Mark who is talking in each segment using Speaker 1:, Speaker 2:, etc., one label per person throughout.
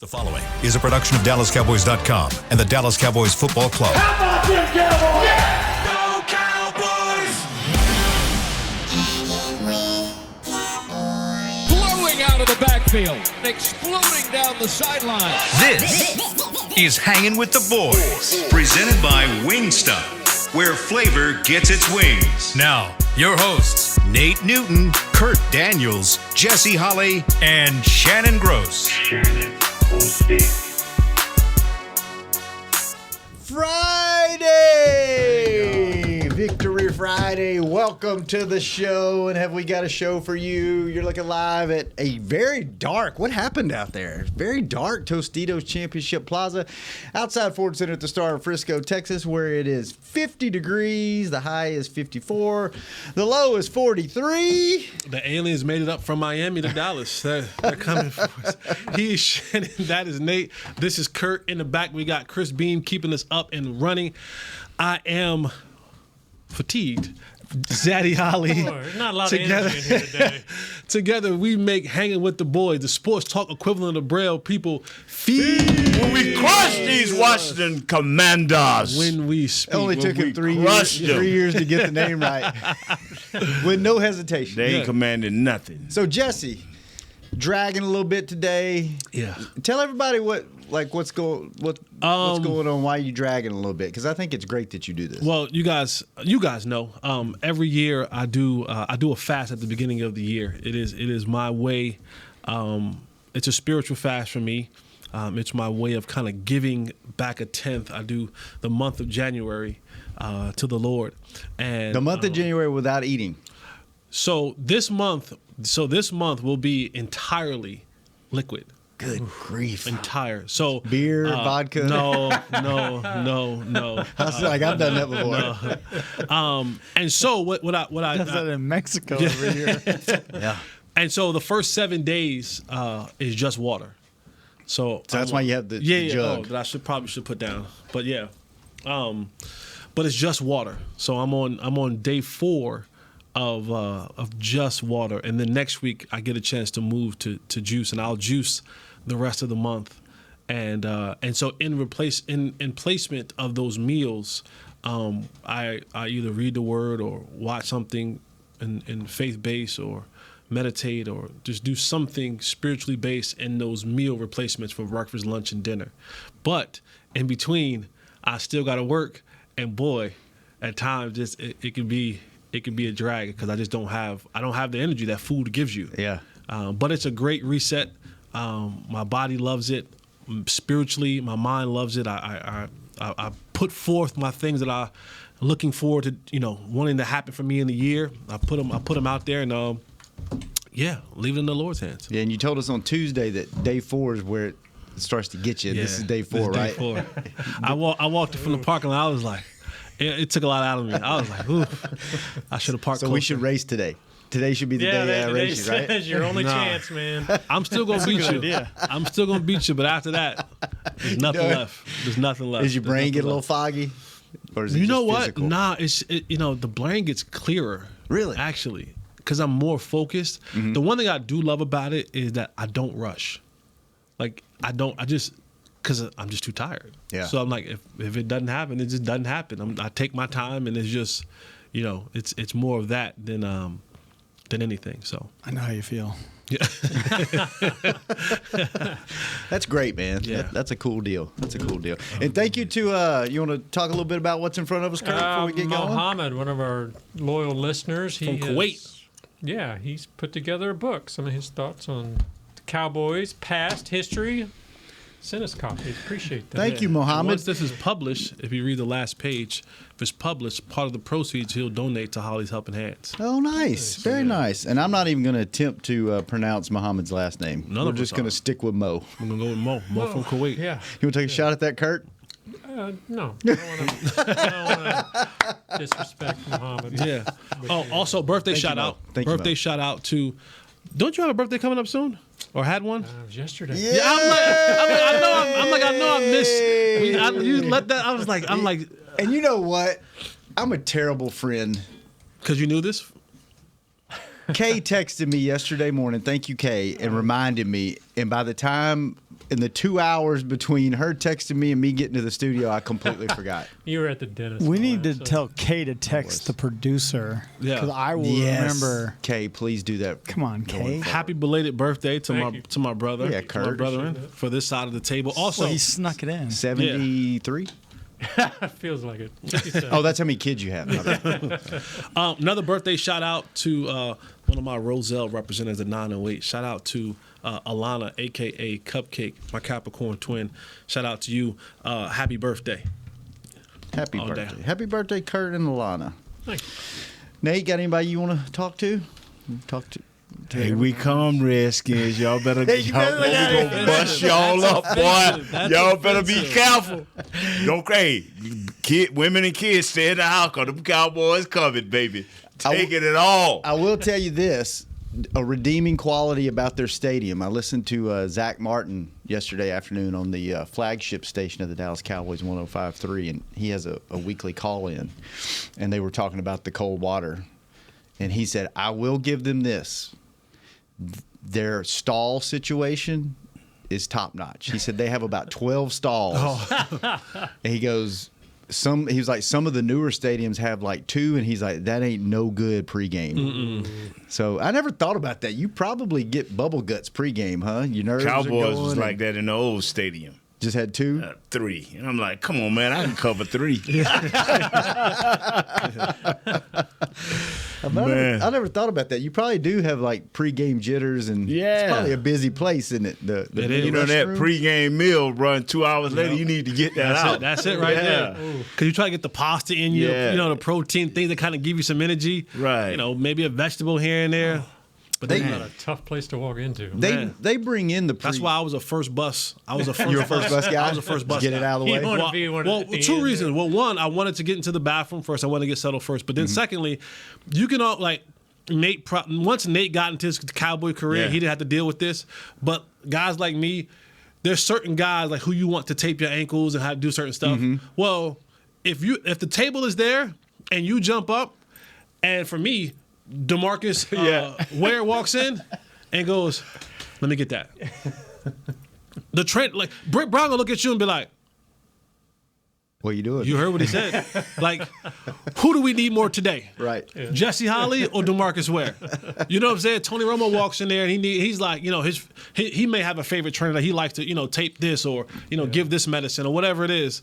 Speaker 1: The following is a production of DallasCowboys.com and the Dallas Cowboys Football Club.
Speaker 2: How about them Cowboys? Yeah!
Speaker 3: Go Cowboys!
Speaker 4: Blowing out of the backfield, exploding down the sideline.
Speaker 1: This is Hangin with the Boys, presented by Wingstop, where flavor gets its wings. Now, your hosts, Nate Newton, Kurt Daniels, Jesse Holley, and Shannon Gross.
Speaker 5: Friday! Victory Friday. Welcome to the show. And have we got a show for you? You're looking live at a very dark, what happened out there? Very dark Tostitos Championship Plaza outside Ford Center at the Star in Frisco, Texas, where it is 50 degrees. The high is 54. The low is 43.
Speaker 6: The aliens made it up from Miami to Dallas. They're coming for us. He is Shannon. That is Nate. This is Kurt. In the back, we got Chris Beam keeping us up and running. I am fatigued. Zaddy Holly.
Speaker 7: There's not a lot of energy in here today.
Speaker 6: Together, we make Hanging with the Boys, the sports talk equivalent of Braille people. Feed.
Speaker 2: When we crush these Washington Commanders.
Speaker 6: When we speak.
Speaker 5: It only took him 3 years to get the name right. With no hesitation.
Speaker 2: They ain't commanding nothing.
Speaker 5: So, Jesse, dragging a little bit today.
Speaker 6: Yeah.
Speaker 5: Tell everybody what's going on, why you dragging a little bit, because I think it's great that you do this.
Speaker 6: Well, you guys know. Every year I do a fast at the beginning of the year. It is my way. It's a spiritual fast for me. It's my way of kind of giving back a tenth. I do the month of January to the Lord, and
Speaker 5: the month of January without eating.
Speaker 6: So this month will be entirely liquid.
Speaker 5: Good grief!
Speaker 6: Entire. So
Speaker 5: beer, vodka.
Speaker 6: No.
Speaker 5: I was like, I've done that before.
Speaker 6: And so what I
Speaker 8: does that in Mexico over here.
Speaker 5: Yeah.
Speaker 6: And so the first 7 days is just water. So
Speaker 5: that's why you have the jug.
Speaker 6: That I probably should put down. But yeah, but it's just water. So I'm on day 4 of just water, and then next week I get a chance to move to juice, and I'll juice the rest of the month. And so in placement of those meals, I either read the word or watch something in faith based or meditate or just do something spiritually based in those meal replacements for breakfast, lunch, and dinner. But in between, I still got to work, and boy, at times it can be a drag because I don't have the energy that food gives you.
Speaker 5: Yeah.
Speaker 6: But it's a great reset. My body loves it. Spiritually, my mind loves it. I put forth my things that I'm looking forward to, wanting to happen for me in the year. I put them out there, and leave it in the Lord's hands.
Speaker 5: Yeah, and you told us on Tuesday that day 4 is where it starts to get you. Yeah, this is day 4, right?
Speaker 6: Day 4. I walked from the parking lot. I was like, it took a lot out of me. I was like, ooh, I should have parked closer.
Speaker 5: We should race today. Today should be the day I race you, right?
Speaker 7: That's your only chance, man.
Speaker 6: I'm still going to beat you. I'm still going to beat you, but after that, there's nothing left. There's nothing left.
Speaker 5: Does your brain get a little foggy? Or is it
Speaker 6: you know
Speaker 5: just
Speaker 6: what?
Speaker 5: physical?
Speaker 6: Nah, the brain gets clearer.
Speaker 5: Really?
Speaker 6: Actually, because I'm more focused. Mm-hmm. The one thing I do love about it is that I don't rush. Because I'm just too tired.
Speaker 5: Yeah.
Speaker 6: So I'm like, if it doesn't happen, it just doesn't happen. I take my time, and it's just, it's more of that than anything. So
Speaker 8: I know how you feel.
Speaker 6: Yeah.
Speaker 5: That's great, man.
Speaker 6: Yeah.
Speaker 5: That's a cool deal. And thank you to, you want to talk a little bit about what's in front of us, Kurt, before we get going?
Speaker 7: Mohammed, one of our loyal listeners.
Speaker 6: From Kuwait.
Speaker 7: He's put together a book, some of his thoughts on the Cowboys, past history. Send us copies. Appreciate that.
Speaker 5: Thank you, Mohammed.
Speaker 6: Once this is published, if you read the last page, if it's published, part of the proceeds he'll donate to Holly's Helping Hands.
Speaker 5: Oh, nice. Very nice. And I'm not even going to attempt to pronounce Mohammed's last name. We're just going to stick with Mo.
Speaker 6: I'm going to go with Mo. Mo from Kuwait.
Speaker 7: Yeah.
Speaker 5: You want to take a shot at that, Kurt?
Speaker 7: No. I don't want to disrespect Mohammed.
Speaker 6: Yeah. Also, birthday shout out. Birthday shout out to. Don't you have a birthday coming up soon? Or had one?
Speaker 7: It was yesterday.
Speaker 5: Yeah.
Speaker 6: I know I missed. You let that. I'm like.
Speaker 5: And you know what? I'm a terrible friend.
Speaker 6: Because you knew this?
Speaker 5: Kay texted me yesterday morning, thank you, Kay, and reminded me. And by the time in the 2 hours between her texting me and me getting to the studio, I completely forgot.
Speaker 7: You were at the dentist.
Speaker 8: We
Speaker 7: all
Speaker 8: need
Speaker 7: that,
Speaker 8: to tell Kay to text the producer.
Speaker 6: Yeah.
Speaker 8: Because I will
Speaker 5: Yes.
Speaker 8: remember.
Speaker 5: Kay, please do that.
Speaker 8: Come on, Kay.
Speaker 6: Happy belated birthday to
Speaker 7: Thank you.
Speaker 6: my brother.
Speaker 5: Yeah,
Speaker 6: to my
Speaker 5: Kurt.
Speaker 6: brother for this side of the table. Also,
Speaker 8: Well, he snuck it in.
Speaker 5: 73?
Speaker 7: It feels like it. 57.
Speaker 5: Oh, that's how many kids you have. Okay.
Speaker 6: another birthday shout out to one of my Roselle representatives at 908. Shout out to Alana, a.k.a. Cupcake, my Capricorn twin. Shout out to you. Happy birthday.
Speaker 5: Happy
Speaker 6: All day.
Speaker 5: birthday. Happy birthday, Kurt and Alana.
Speaker 7: Thank you.
Speaker 5: Nate, got anybody you want to talk to? Talk to
Speaker 2: Hey, we come, Redskins. Y'all better,
Speaker 5: you better
Speaker 2: we gonna bust y'all up, boy.
Speaker 6: That's
Speaker 2: Y'all better be
Speaker 6: offensive.
Speaker 2: careful. Don't crazy. Women and kids stay in the house because them Cowboys coming, baby. Taking it all.
Speaker 5: I will tell you this, a redeeming quality about their stadium. I listened to Zach Martin yesterday afternoon on the flagship station of the Dallas Cowboys, 105.3, and he has a weekly call-in, and they were talking about the cold water. And he said, I will give them this. Their stall situation is top-notch. He said they have about 12 stalls. And he goes, he was like, some of the newer stadiums have like 2, and he's like, that ain't no good pregame. So I never thought about that. You probably get bubble guts pregame, huh? Your nerves are
Speaker 2: Cowboys
Speaker 5: going
Speaker 2: was
Speaker 5: and
Speaker 2: like that in the old stadium.
Speaker 5: Just had 2?
Speaker 2: 3. And I'm like, come on, man. I can cover 3.
Speaker 5: I never thought about that. You probably do have like pregame jitters, and
Speaker 2: Yeah.
Speaker 5: it's probably a busy place, isn't it? The
Speaker 6: It is.
Speaker 2: You know that
Speaker 5: restroom?
Speaker 2: pregame meal run 2 hours later, you need to get that out.
Speaker 6: That's it right there. Because you try to get the pasta in you,
Speaker 2: Yeah.
Speaker 6: the protein things that kind of give you some energy.
Speaker 2: Right.
Speaker 6: Maybe a vegetable here and there. But
Speaker 5: They-
Speaker 7: Not a tough place to walk into.
Speaker 5: They bring in the
Speaker 6: that's why I was a first bus. I was a first.
Speaker 5: You're a first bus guy?
Speaker 6: I was a first bus.
Speaker 5: Get it
Speaker 6: guy.
Speaker 5: out of the
Speaker 7: You
Speaker 5: way.
Speaker 7: wanna
Speaker 6: Well,
Speaker 7: be one
Speaker 6: well
Speaker 7: at the
Speaker 6: two
Speaker 7: end,
Speaker 6: reasons. Well, one, I wanted to get into the bathroom first. I wanted to get settled first. But then, secondly, you can all like Nate. Once Nate got into his Cowboy career,
Speaker 2: Yeah.
Speaker 6: he didn't have to deal with this. But guys like me, there's certain guys like who you want to tape your ankles and how to do certain stuff. Well, if the table is there and you jump up, and for me, DeMarcus Ware walks in and goes, "Let me get that." The trend, like Britt Brown, gonna look at you and be like,
Speaker 5: What are you doing?
Speaker 6: "You heard what he said." Like, who do we need more today?
Speaker 5: Right.
Speaker 6: Jesse Holly or DeMarcus Ware? You know what I'm saying? Tony Romo walks in there and he's like, he may have a favorite trainer that he likes to, tape this or, give this medicine or whatever it is.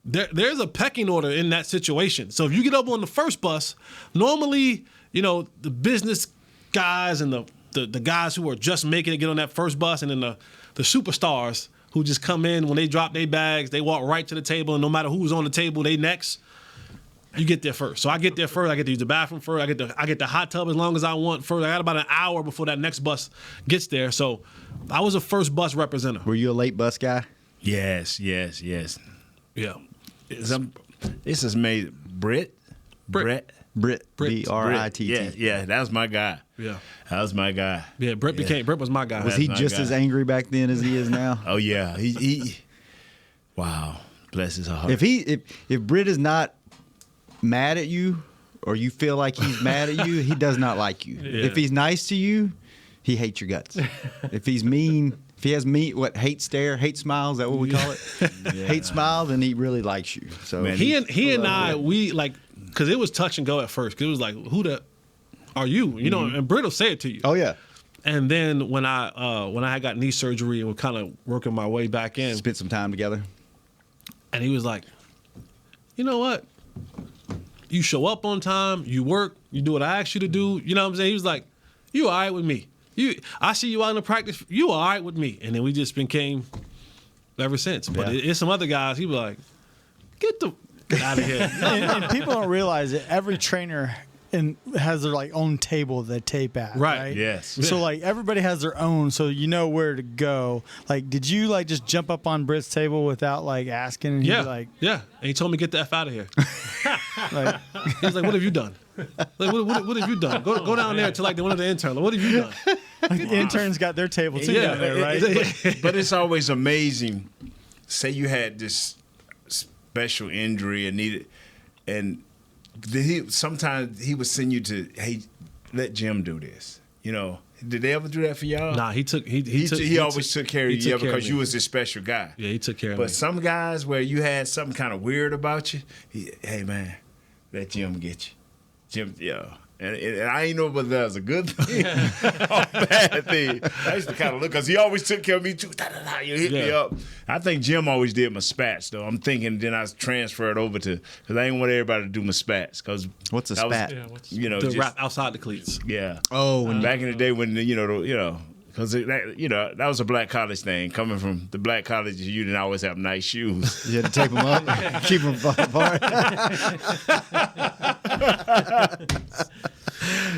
Speaker 6: There's a pecking order in that situation. So if you get up on the first bus, normally, the business guys and the guys who are just making it get on that first bus, and then the superstars who just come in when they drop their bags, they walk right to the table, and no matter who's on the table, they next. You get there first. So I get there first. I get to use the bathroom first. I get the hot tub as long as I want first. I got about an hour before that next bus gets there. So I was a first bus representative.
Speaker 5: Were you a late bus guy?
Speaker 2: Yes.
Speaker 6: Yeah.
Speaker 2: This is made Brett.
Speaker 5: Britt. B-R-I-T-T.
Speaker 2: Yeah, that was my guy.
Speaker 6: Yeah.
Speaker 2: That was my guy.
Speaker 6: Yeah, Brett was my guy.
Speaker 5: Was he
Speaker 2: my
Speaker 5: just
Speaker 2: guy.
Speaker 5: as angry back then as he is now?
Speaker 2: Oh yeah, he wow, bless his heart.
Speaker 5: If Britt is not mad at you, or you feel like he's mad at you, he does not like you.
Speaker 6: Yeah.
Speaker 5: If he's nice to you, he hates your guts. If he's mean, if he has hate stare, hate smile, is that what we call it? Hate smile, then he really likes you. So
Speaker 2: Man,
Speaker 6: he and I, we like, because it was touch and go at first. Because it was like, who the are you? And Britt will say it to you.
Speaker 5: oh yeah,
Speaker 6: And then when I had got knee surgery and was kind of working my way back in,
Speaker 5: spent some time together.
Speaker 6: and he was like, you know what? You show up on time, you work, you do what I asked you to do. You know what I'm saying? He was like, you all right with me. I see you out in the practice, you all right with me. And then we just became ever since. But it's some other guys, he was like, get out of here.
Speaker 8: and people don't realize that every trainer has their own table they tape at.
Speaker 6: Right.
Speaker 2: Yes.
Speaker 8: So everybody has their own, so you know where to go. Did you just jump up on Britt's table without asking? And he'd be
Speaker 6: Yeah. And he told me, get the F out of here.
Speaker 8: like,
Speaker 6: He was like, what have you done? What have you done? Go down there to one of the interns. What have you done?
Speaker 8: the interns got their table too down there, right?
Speaker 2: But it's always amazing. Say you had this special injury and needed, and sometimes he would send you to, hey, let Jim do this. You know, did they ever do that for y'all?
Speaker 6: Nah, he
Speaker 2: always took care of you because you was a special guy.
Speaker 6: Yeah, he took care of me.
Speaker 2: But some guys where you had something kind of weird about you, hey man, let Jim get you. Jim, yeah. And I ain't know whether that was a good thing or a bad thing. I used to kind of look, because he always took care of me too. You hit me up. I think Jim always did my spats, though. I'm thinking then I was transferred over to, because I didn't want everybody to do my spats.
Speaker 5: What's a spat?
Speaker 6: The wrap outside the cleats.
Speaker 2: Yeah.
Speaker 5: Oh,
Speaker 2: and back in the day when, because that was a black college thing. Coming from the black colleges, you didn't always have nice shoes.
Speaker 5: You had to tape them up, keep them apart.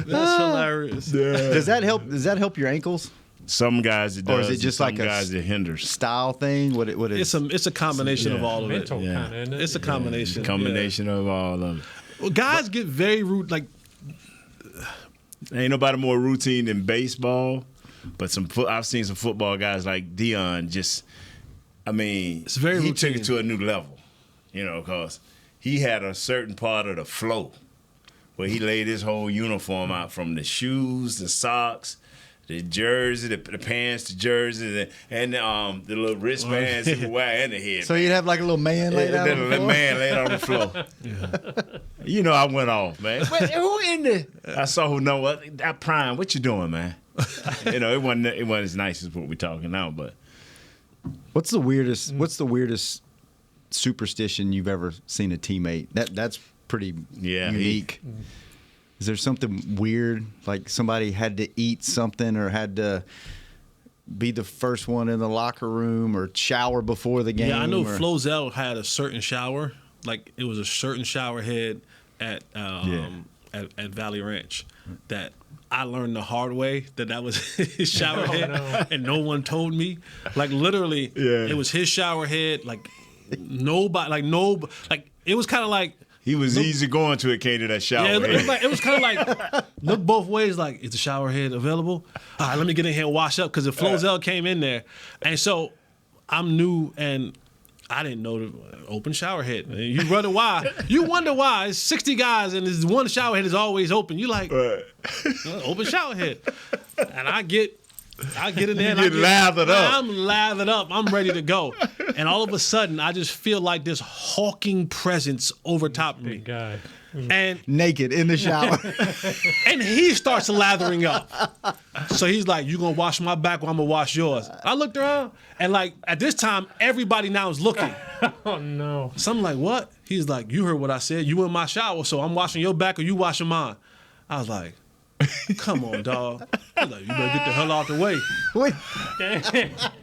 Speaker 6: That's hilarious.
Speaker 2: Yeah.
Speaker 5: Does that help your ankles?
Speaker 2: Some guys it does.
Speaker 5: Or is it just like
Speaker 2: guys it hinders?
Speaker 5: Style thing? What is?
Speaker 6: It's a combination of all of it.
Speaker 7: Mental kind of, isn't it?
Speaker 6: It's a combination.
Speaker 2: Combination of all of it.
Speaker 6: Well, guys get very rude. Like,
Speaker 2: ain't nobody more routine than baseball. But I've seen some football guys like Dion. It's very he took it to a new level. Because he had a certain part of the flow where he laid his whole uniform out, from the shoes, the socks, the jersey, the pants, the jersey, and the little wristbands he would wear, and the head.
Speaker 5: So you'd have like a little man laid out on the floor?
Speaker 2: Man laid on the floor. I went off, man. Who in there? I saw who know what. That Prime, what you doing, man? It wasn't as nice as what we're talking now, but.
Speaker 5: What's the weirdest superstition you've ever seen a teammate? That's pretty unique. Is there something weird, like somebody had to eat something or had to be the first one in the locker room or shower before the game?
Speaker 6: Yeah, I know Flozell had a certain shower. Like, it was a certain shower head at Valley Ranch that I learned the hard way that was his shower head, and no one told me. Like, literally, it was his shower head. Like, it was kind of like.
Speaker 2: He was easy going to it, came to that shower head.
Speaker 6: It was kind of like, look both ways, like, is the shower head available? All right, let me get in here and wash up, because if Flozell came in there. And so I'm new, and I didn't know the open shower head. You wonder why. It's 60 guys, and this one shower head is always open. You like, open shower head. And I get in there.
Speaker 2: You get lathered up.
Speaker 6: I'm lathered up. I'm ready to go. And all of a sudden, I just feel like this hawking presence over top of me.
Speaker 7: Big guy.
Speaker 6: And
Speaker 5: naked in the shower.
Speaker 6: And he starts lathering up. So he's like, you gonna wash my back or I'm gonna wash yours? I looked around, and like, at this time, everybody now is looking.
Speaker 7: Oh no.
Speaker 6: So I'm like, what? He's like, you heard what I said. You in my shower, so I'm washing your back or you washing mine. I was like, come on, dog. I was like, you better get the hell out the way.
Speaker 5: Wait.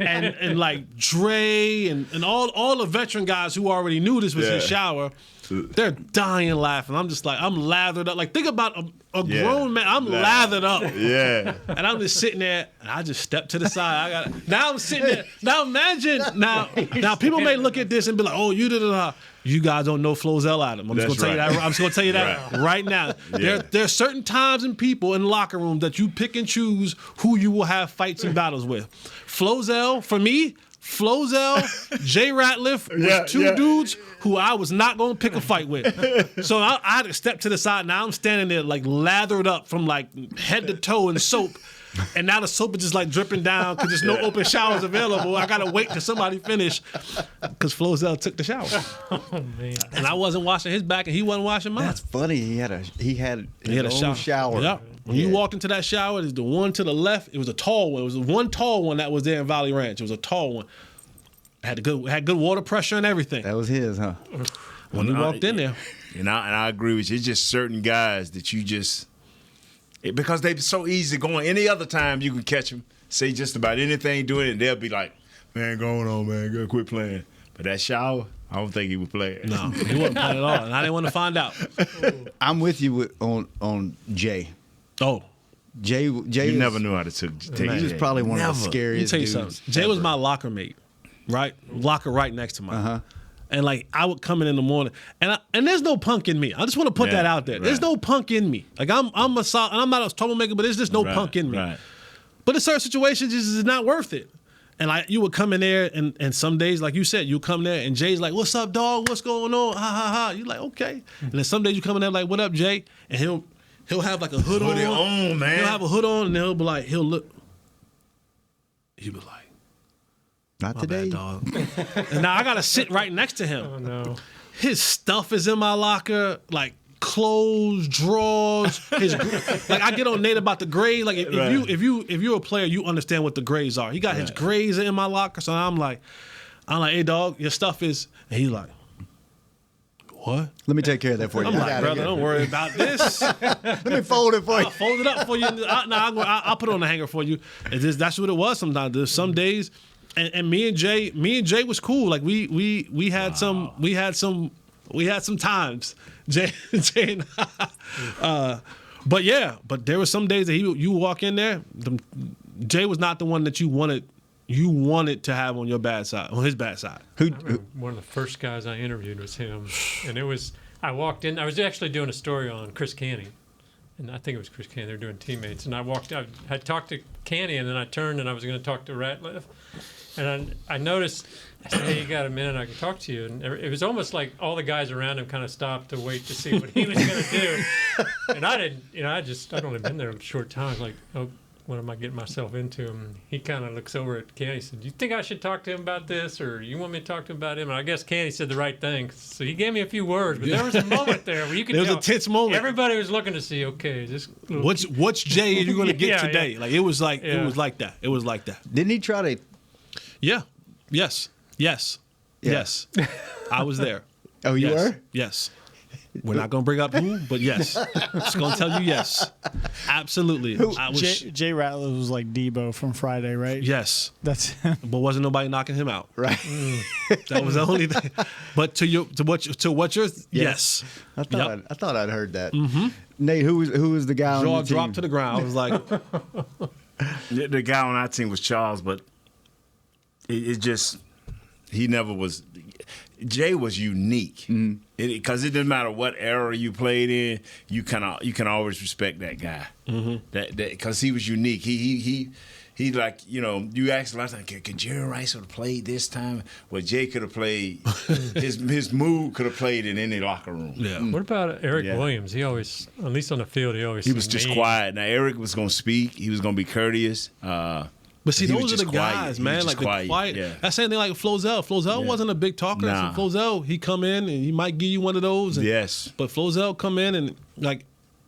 Speaker 6: And like Dre and all the veteran guys who already knew this was his shower, they're dying laughing. I'm just like, I'm lathered up. Like, think about a grown man. I'm lathered up.
Speaker 2: Yeah.
Speaker 6: And I'm just sitting there, and I just stepped to the side. Now I'm sitting there. Now imagine, now people may look at this and be like, oh, you did. You guys don't know Flozell Adam. I'm just gonna tell you that. I'm just gonna tell you that right now.
Speaker 2: Yeah. There
Speaker 6: are certain times and people in the locker room that you pick and choose who you will have fights and battles with. Flozell, for me, Jay Ratliff was two dudes who I was not gonna pick a fight with. So I had to step to the side. Now I'm standing there like lathered up from like head to toe in soap. And now the soap is just like dripping down because there's no open showers available. I gotta wait till somebody finish because Flozell took the shower.
Speaker 7: Oh man!
Speaker 6: And I wasn't washing his back, and he wasn't washing mine.
Speaker 5: That's funny. He had his own shower.
Speaker 6: Yeah. When you walked into that shower, there's the one to the left. It was a tall one. It was the one tall one that was there in Valley Ranch. It was a tall one. Had good water pressure and everything.
Speaker 5: That was his, huh?
Speaker 6: When you walked in there.
Speaker 2: And I agree with you. It's just certain guys that you just. Because they're so easy going. Any other time you can catch them, say just about anything, doing it, and they'll be like, man, going on, man, go quit playing. But that shower, I don't think he was playing.
Speaker 6: No, he wasn't playing at all, and I didn't want to find out.
Speaker 5: I'm with you on Jay.
Speaker 6: Oh.
Speaker 5: Jay
Speaker 2: you never knew how to take
Speaker 5: He was probably one of the scariest
Speaker 6: Let me tell you
Speaker 5: dudes.
Speaker 6: something. Jay was my locker mate, right? Locker right next to mine. Uh-huh. And like, I would come in the morning, and there's no punk in me. I just want to put that out there. Right. There's no punk in me. Like, I'm a solid, and I'm not a troublemaker, but there's just no punk in me. Right. But in certain situations, it's just not worth it. And like, you would come in there, and some days, like you said, you come there, and Jay's like, "What's up, dog? What's going on? Ha ha ha." You're like, okay. And then some days you come in there like, "What up, Jay?" And He'll have like a hood on.
Speaker 2: Man.
Speaker 6: He'll have a hood on, and he'll be like, he'll be like,
Speaker 5: Not
Speaker 6: my
Speaker 5: today.
Speaker 6: bad, dog. And now I gotta sit right next to him.
Speaker 7: Oh no.
Speaker 6: His stuff is in my locker, like clothes, drawers. Like I get on Nate about the grade. Like if you're a player, you understand what the grades are. He got his grades in my locker, so I'm like, hey dog, your stuff is. And he's like, what?
Speaker 5: Let me take care of that for you.
Speaker 6: I'm like, brother, don't worry about this.
Speaker 5: Let me fold it for you.
Speaker 6: I'll fold it up for you. I'll put it on the hanger for you. That's what it was. Sometimes there's some days, and me and Jay was cool. Like we had some times. Jay and but there were some days that you walk in there. Jay was not the one that you wanted to have on your bad side, on his bad side.
Speaker 7: One of the first guys I interviewed was him, and I walked in. I was actually doing a story on Chris Canny, and I think it was Chris Canny. They were doing teammates, and I talked to Canny, and then I turned and I was going to talk to Ratliff, and I noticed. I said, "Hey, you got a minute? I can talk to you." And it was almost like all the guys around him kind of stopped to wait to see what he was going to do. And I didn't. I'd only been there a short time. I was like, "Oh, what am I getting myself into?" And he kind of looks over at Canny and said, "Do you think I should talk to him about this, or you want me to talk to him about him?" And I guess Canny said the right thing, so he gave me a few words. But there was a moment there where you could tell.
Speaker 6: There was a tense moment.
Speaker 7: Everybody was looking to see, okay, this.
Speaker 6: What's Jay are you going to get today?
Speaker 7: Yeah.
Speaker 6: Like it was like that. It was like that.
Speaker 5: Didn't he try to?
Speaker 6: Yeah. Yes. I was there.
Speaker 5: Oh, you were?
Speaker 6: Yes. We're not going to bring up who, but yes. Just going to tell you yes. Absolutely.
Speaker 8: Jay Ratliff was like Debo from Friday, right?
Speaker 6: Yes.
Speaker 8: That's him.
Speaker 6: But wasn't nobody knocking him out.
Speaker 5: Right.
Speaker 6: That was the only thing. But to what you're yes.
Speaker 5: I thought I'd heard that. Mm-hmm. Nate, who was the guy on
Speaker 6: Jaw
Speaker 5: the team?
Speaker 6: dropped to the ground. I was like,
Speaker 2: The guy on our team was Charles, but it just he never was. Jay was unique because it didn't matter what era you played in. You can always respect that guy. Mm-hmm. That because he was unique. He like you asked a lot of times, could Jerry Rice have played this time? Well, Jay could have played. his mood could have played in any locker room.
Speaker 6: yeah.
Speaker 7: What about Eric Williams? He always, at least on the field, he
Speaker 2: He was just quiet. Now Eric was going to speak. He was going to be courteous.
Speaker 6: But see,
Speaker 2: He was
Speaker 6: those are the
Speaker 2: just quiet.
Speaker 6: guys,
Speaker 2: He
Speaker 6: man.
Speaker 2: was
Speaker 6: Like
Speaker 2: just
Speaker 6: the
Speaker 2: quiet,
Speaker 6: quiet.
Speaker 2: yeah.
Speaker 6: That's same thing like Flozell. Flozell wasn't a big talker.
Speaker 2: Nah.
Speaker 6: So Flozell, he come in and he might give you one of those. And,
Speaker 2: Yes.
Speaker 6: But Flozell come in and like,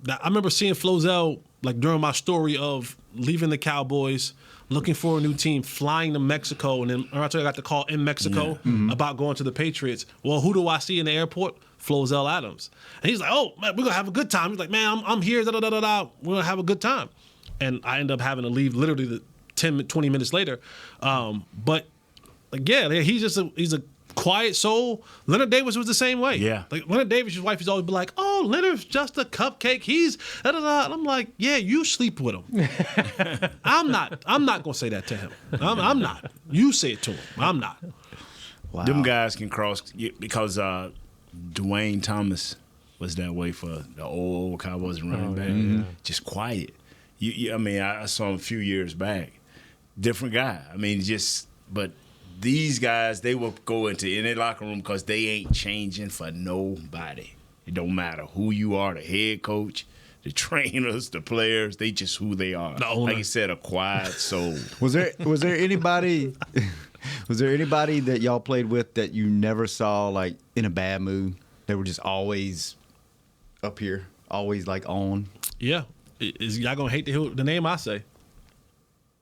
Speaker 6: I remember seeing Flozell like during my story of leaving the Cowboys, looking for a new team, flying to Mexico, and then I got the call in Mexico about going to the Patriots. Well, who do I see in the airport? Flozell Adams. And he's like, "Oh man, we're gonna have a good time." He's like, "Man, I'm here. Da da da da da. We're gonna have a good time." And I end up having to leave literally 20 minutes later. But like, yeah, he's a quiet soul. Leonard Davis was the same way.
Speaker 2: Yeah.
Speaker 6: Like Leonard Davis' wife used to always be like, "Oh, Leonard's just a cupcake. He's da da da." And I'm like, "Yeah, you sleep with him." I'm not gonna say that to him. I'm not. You say it to him. I'm not.
Speaker 5: Wow.
Speaker 2: Them guys can cross because Dwayne Thomas was that way for the old Cowboys running back.
Speaker 7: yeah.
Speaker 2: Just quiet. I mean, I saw him a few years back. Different guy. I mean, but these guys, they will go into any locker room because they ain't changing for nobody. It don't matter who you are, the head coach, the trainers, the players. They just who they are. Like you said, a quiet soul.
Speaker 5: Was there anybody? Was there anybody that y'all played with that you never saw like in a bad mood? They were just always up here, always like on.
Speaker 6: Yeah. Is y'all gonna hate to hear the name I say?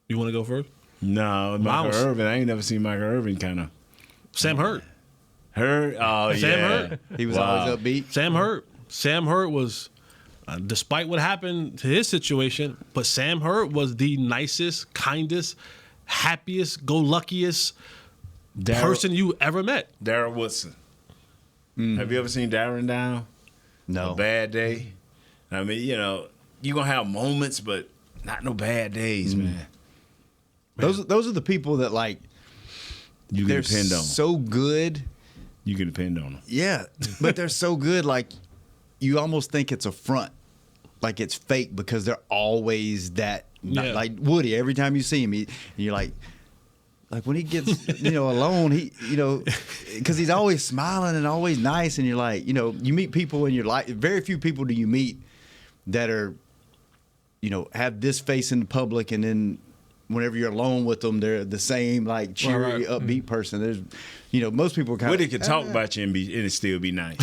Speaker 6: You want to go first?
Speaker 2: No, Micah Irvin. I ain't never seen Micah Irvin kind of.
Speaker 6: Sam Hurd.
Speaker 2: Hurd? Oh,
Speaker 6: Sam
Speaker 2: yeah.
Speaker 6: Hurd.
Speaker 5: He was always upbeat.
Speaker 6: Sam Hurd was, despite what happened to his situation, but Sam Hurd was the nicest, kindest, happiest, go luckiest person you ever met.
Speaker 2: Darryl Woodson. Have you ever seen Darren down?
Speaker 5: No.
Speaker 2: A bad day? I mean, you're going to have moments, but not no bad days, man.
Speaker 5: Those are the people that like
Speaker 2: You
Speaker 5: they're
Speaker 2: can depend on them.
Speaker 5: so good.
Speaker 2: You can depend on them.
Speaker 5: Yeah, but they're so good. Like you almost think it's a front, like it's fake because they're always that.
Speaker 6: Yeah.
Speaker 5: Like Woody, every time you see him, you're like when he gets alone, he because he's always smiling and always nice, and you're like you meet people in your life. Very few people do you meet that are, have this face in the public, and then whenever you're alone with them, they're the same like cheery, upbeat person. There's, most people kind of.
Speaker 2: Woody could talk about you and it still be nice.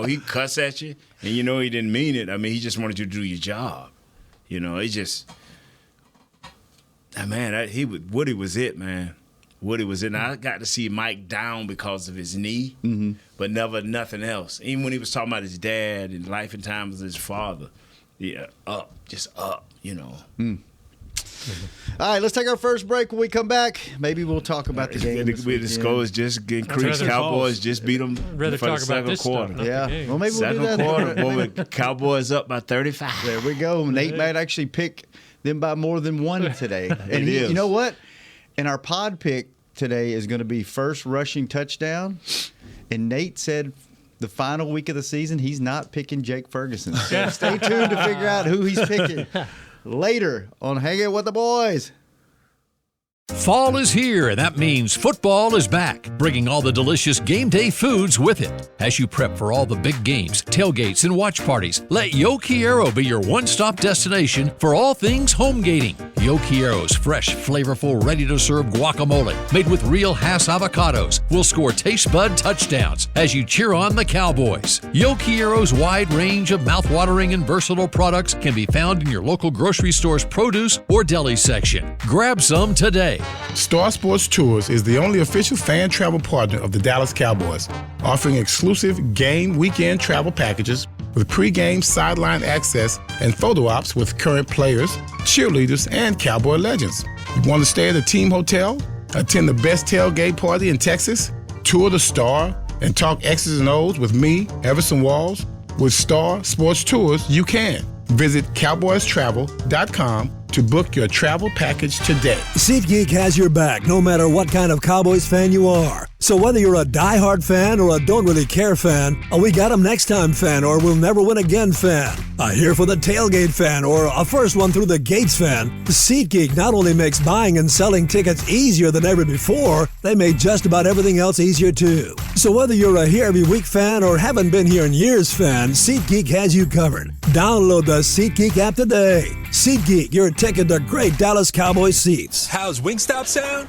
Speaker 2: He cuss at you, and he didn't mean it. I mean, he just wanted you to do your job. He just, Woody was it, man. Woody was it. And I got to see Mike down because of his knee, but never nothing else. Even when he was talking about his dad and life and times of his father, just up.
Speaker 5: All right, let's take our first break. When we come back, maybe we'll talk about the game.
Speaker 2: The scores just increased. Cowboys just beat them for the second quarter.
Speaker 5: Well, maybe we'll do that.
Speaker 2: Quarter, Cowboys up by 35.
Speaker 5: There we go. Nate might actually pick them by more than one today. And you know what? And our pod pick today is going to be first rushing touchdown. And Nate said the final week of the season, he's not picking Jake Ferguson. So stay tuned to figure out who he's picking later on Hangin' with the Boys.
Speaker 1: Fall is here, and that means football is back, bringing all the delicious game day foods with it. As you prep for all the big games, tailgates, and watch parties, let Yo Quiero be your one-stop destination for all things home gating. Yo Quiero's fresh, flavorful, ready-to-serve guacamole, made with real Hass avocados, will score taste bud touchdowns as you cheer on the Cowboys. Yo Quiero's wide range of mouth-watering and versatile products can be found in your local grocery store's produce or deli section. Grab some today.
Speaker 3: Star Sports Tours is the only official fan travel partner of the Dallas Cowboys, offering exclusive game weekend travel packages with pregame sideline access and photo ops with current players, cheerleaders, and Cowboy legends. You want to stay at a team hotel, attend the best tailgate party in Texas, tour the Star, and talk X's and O's with me, Everson Walls? With Star Sports Tours, you can. Visit cowboystravel.com to book your travel package today.
Speaker 9: SeatGeek has your back no matter what kind of Cowboys fan you are. So whether you're a diehard fan or a don't really care fan, a we got 'em next time fan or we'll never win again fan, a here for the tailgate fan or a first one through the gates fan, SeatGeek not only makes buying and selling tickets easier than ever before, they made just about everything else easier too. So whether you're a here every week fan or haven't been here in years fan, SeatGeek has you covered. Download the SeatGeek app today. SeatGeek, your ticket to great Dallas Cowboys seats.
Speaker 10: How's Wingstop sound?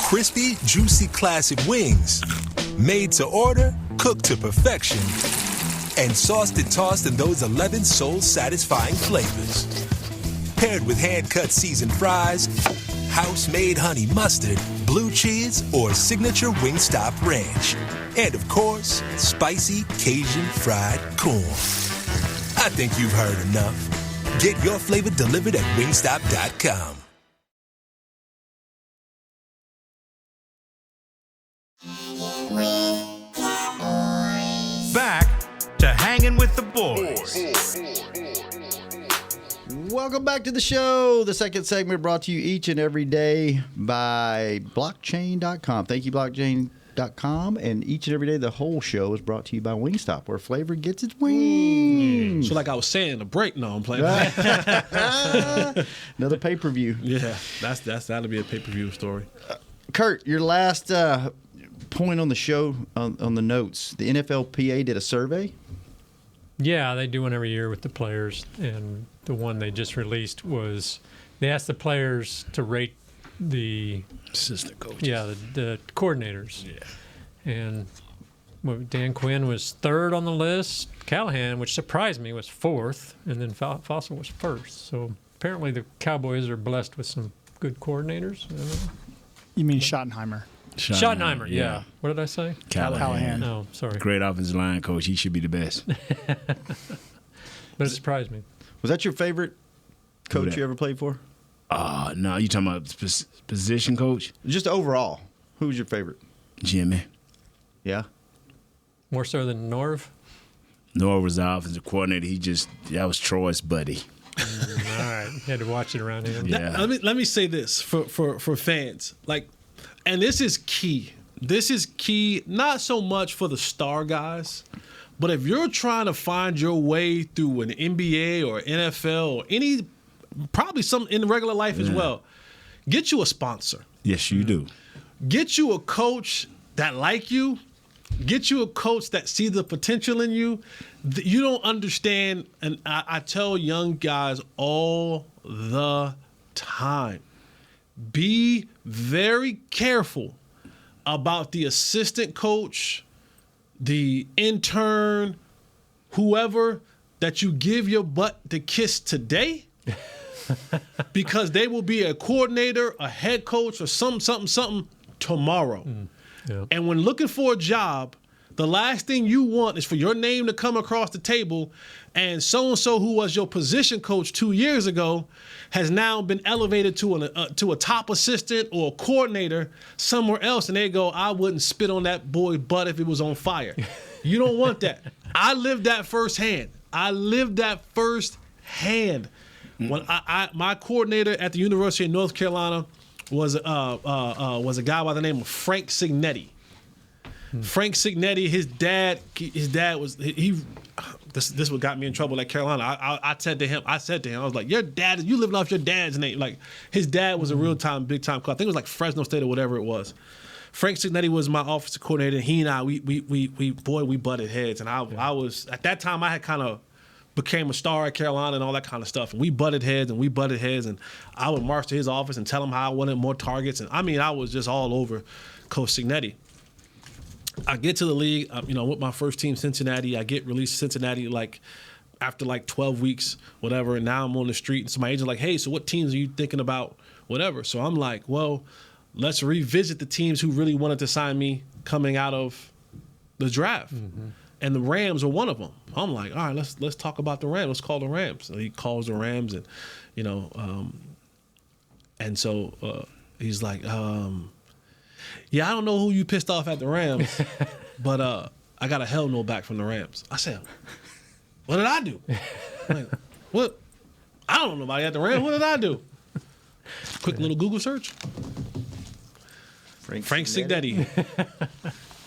Speaker 10: Crispy, juicy, classic wings. Made to order, cooked to perfection. And sauced and tossed in those 11 soul-satisfying flavors. Paired with hand-cut seasoned fries, house-made honey mustard, blue cheese, or signature Wingstop ranch. And of course, spicy Cajun fried corn. I think you've heard enough. Get your flavor delivered at wingstop.com.
Speaker 1: Back to Hangin' with the Boys.
Speaker 5: Welcome back to the show. The second segment brought to you each and every day by blockchain.com. Thank you, blockchain.com. And each and every day, the whole show is brought to you by Wingstop, where flavor gets its wings.
Speaker 6: So like I was saying, the break, no, I'm playing.
Speaker 5: Another pay-per-view.
Speaker 6: Yeah, that'll be a pay-per-view story.
Speaker 5: Kurt, your last point on the show, on the notes, the NFLPA did a survey.
Speaker 7: Yeah, they do one every year with the players, and the one they just released was they asked the players to rate the
Speaker 2: assistant coaches.
Speaker 7: Yeah, the coordinators. Yeah. And Dan Quinn was third on the list. Callahan, which surprised me, was fourth, and then Fossil was first. So apparently the Cowboys are blessed with some good coordinators.
Speaker 8: You mean Schottenheimer?
Speaker 7: Schottenheimer, yeah. What did I say?
Speaker 8: Callahan.
Speaker 7: No, sorry.
Speaker 2: Great offensive line coach. He should be the best.
Speaker 7: But it surprised me.
Speaker 5: Was that your favorite coach you ever played for?
Speaker 2: No. You talking about position coach?
Speaker 5: Just overall. Who was your favorite?
Speaker 2: Jimmy.
Speaker 5: Yeah?
Speaker 7: More so than Norv?
Speaker 2: Norv was the offensive coordinator. That was Troy's buddy.
Speaker 7: All right. You had to watch it around him.
Speaker 2: Yeah.
Speaker 6: Let me say this for fans. And this is key. This is key, not so much for the star guys, but if you're trying to find your way through an NBA or NFL or probably some in regular life as well, get you a sponsor.
Speaker 2: Yes, you do.
Speaker 6: Get you a coach that like you Get you a coach that sees the potential in you. You don't understand, and I tell young guys all the time, be very careful about the assistant coach, the intern, whoever that you give your butt to kiss today, because they will be a coordinator, a head coach, or something tomorrow. Yeah. And when looking for a job, the last thing you want is for your name to come across the table and so-and-so who was your position coach 2 years ago has now been elevated to a top assistant or a coordinator somewhere else, and they go, I wouldn't spit on that boy's butt if it was on fire. You don't want that. I lived that firsthand. When my coordinator at the University of North Carolina was a guy by the name of Frank Signetti. Frank Signetti, his dad was this what got me in trouble at Carolina. I said to him, I was like, your dad, you living off your dad's name. Like, his dad was a real time, big time coach. I think it was like Fresno State or whatever it was. Frank Signetti was my offensive coordinator, and he and I, we butted heads. And I was, at that time, I had kind of became a star at Carolina and all that kind of stuff. And we butted heads, and I would march to his office and tell him how I wanted more targets. And I mean, I was just all over Coach Signetti. I get to the league, with my first team, Cincinnati. I get released to Cincinnati after 12 weeks, whatever. And now I'm on the street. And so my agent's like, hey, so what teams are you thinking about, whatever? So I'm like, well, let's revisit the teams who really wanted to sign me coming out of the draft. Mm-hmm. And the Rams are one of them. I'm like, all right, let's talk about the Rams. Let's call the Rams. So he calls the Rams, and and so he's like, yeah, I don't know who you pissed off at the Rams, but I got a hell no back from the Rams. I said, what did I do? Like, what? I don't know nobody at the Rams. What did I do? Quick little Google search. Frank Signetti.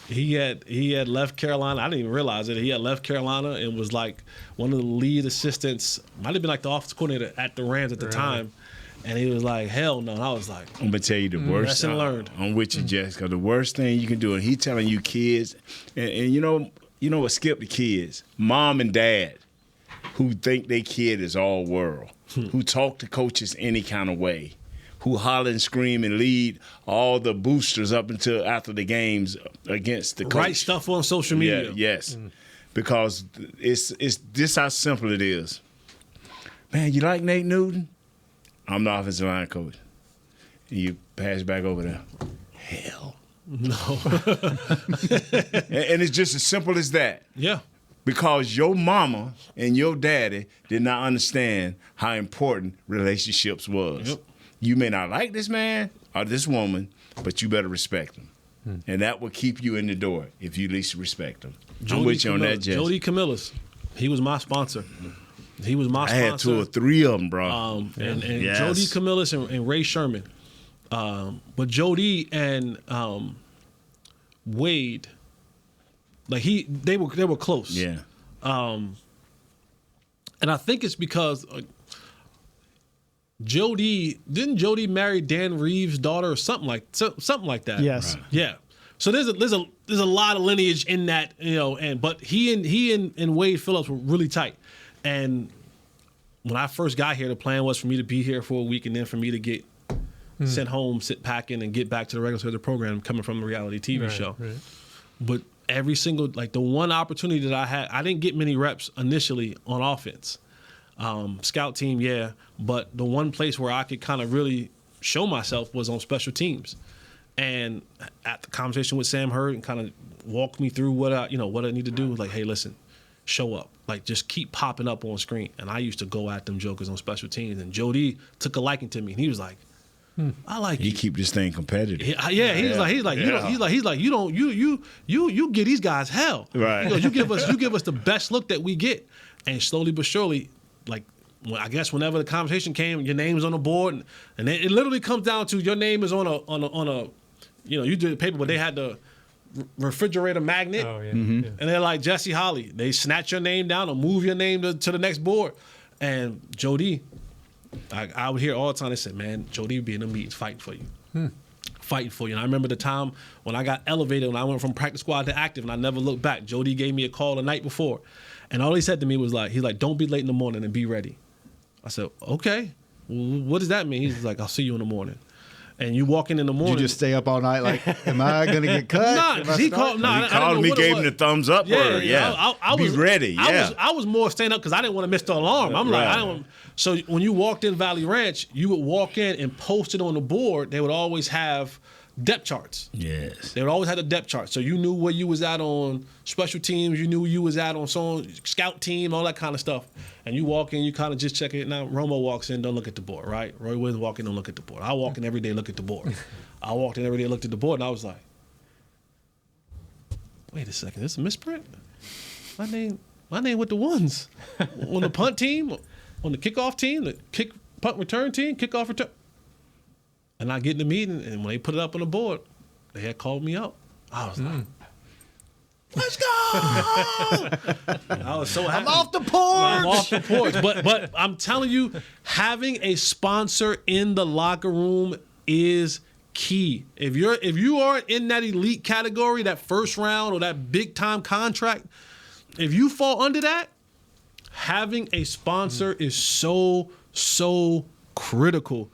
Speaker 6: He had left Carolina. I didn't even realize it. He had left Carolina and was like one of the lead assistants. Might have been like the offense coordinator at the Rams at the time. And he was like, hell no. And I was like,
Speaker 2: I'm going to tell you the worst.
Speaker 6: Lesson learned.
Speaker 2: I'm with you, Jessica. The worst thing you can do, and he telling you kids, and you know what, skip the kids, mom and dad, who think their kid is all world, who talk to coaches any kind of way, who holler and scream and lead all the boosters up until after the games against the coach.
Speaker 6: Write stuff on social media.
Speaker 2: Yeah, yes. Because it's this how simple it is. Man, you like Nate Newton? I'm the offensive line coach. And you pass back over there. Hell.
Speaker 6: No.
Speaker 2: And it's just as simple as that.
Speaker 6: Yeah.
Speaker 2: Because your mama and your daddy did not understand how important relationships was. Yep. You may not like this man or this woman, but you better respect them. And that will keep you in the door if you at least respect them. I'm with you on that, Jess.
Speaker 6: Jody Camillus, he was my sponsor. I
Speaker 2: had 2 or 3 of them, bro.
Speaker 6: And yes. Jody Camillus and Ray Sherman. But Jody and Wade, they were close.
Speaker 2: Yeah.
Speaker 6: And I think it's because didn't Jody marry Dan Reeves' daughter or something like that?
Speaker 8: Yes.
Speaker 6: Right. Yeah. So there's a lot of lineage in that, but he and Wade Phillips were really tight. And when I first got here, the plan was for me to be here for a week and then for me to get sent home, sit packing, and get back to the regular schedule program coming from a reality TV show. Right. But every single, the one opportunity that I had, I didn't get many reps initially on offense. Scout team, yeah. But the one place where I could kind of really show myself was on special teams. And at the conversation with Sam Hurd and kind of walked me through what I need to do. Like, hey, listen, show up. Just keep popping up on screen. And I used to go at them jokers on special teams. And Jody took a liking to me. And he was like, I like you.
Speaker 2: You keep this thing competitive.
Speaker 6: He's like, you give these guys hell.
Speaker 2: Right.
Speaker 6: He goes, you give us the best look that we get. And slowly but surely, I guess whenever the conversation came, your name's on the board, and it literally comes down to your name is on a you did the paper, but they had the refrigerator magnet.
Speaker 7: Oh, yeah.
Speaker 6: Mm-hmm.
Speaker 7: Yeah.
Speaker 6: And they're like, Jesse Holly. They snatch your name down or move your name to the next board. And Jody, I would hear all the time, they said, man, Jody would be in the meetings fighting for you. fighting for you. And I remember the time when I got elevated, when I went from practice squad to active, and I never looked back. Jody gave me a call the night before, and all he said to me was like, he's like, don't be late in the morning and be ready. I said, okay. Well, what does that mean? He's like, I'll see you in the morning. And you walk in the morning.
Speaker 5: You just stay up all night like, am I going to get cut?
Speaker 6: Nah, because he called
Speaker 2: me, gave him the thumbs up.
Speaker 6: Yeah. I was
Speaker 2: ready. Yeah.
Speaker 6: I was more staying up because I didn't want to miss the alarm. I'm like, I don't. So when you walked in Valley Ranch, you would walk in and post it on the board. They would always have depth charts.
Speaker 2: Yes.
Speaker 6: They would always have the depth chart. So you knew where you was at on special teams. You knew where you was at on scout team, all that kind of stuff. And you walk in, you kind of just check it. Now, Romo walks in, don't look at the board, right? Roy Williams walk in, don't look at the board. I walk in every day, look at the board. I walked in every day, looked at the board, and I was like, wait a second, this is a misprint? My name with the ones. On the punt team, on the kickoff team, the punt return team, kickoff return. And I get in the meeting, and when they put it up on the board, they had called me up. I was like, let's go! I was so happy.
Speaker 5: I'm off the porch!
Speaker 6: I'm off the porch. But I'm telling you, having a sponsor in the locker room is key. If you aren't in that elite category, that first round or that big time contract, if you fall under that, having a sponsor is so critical.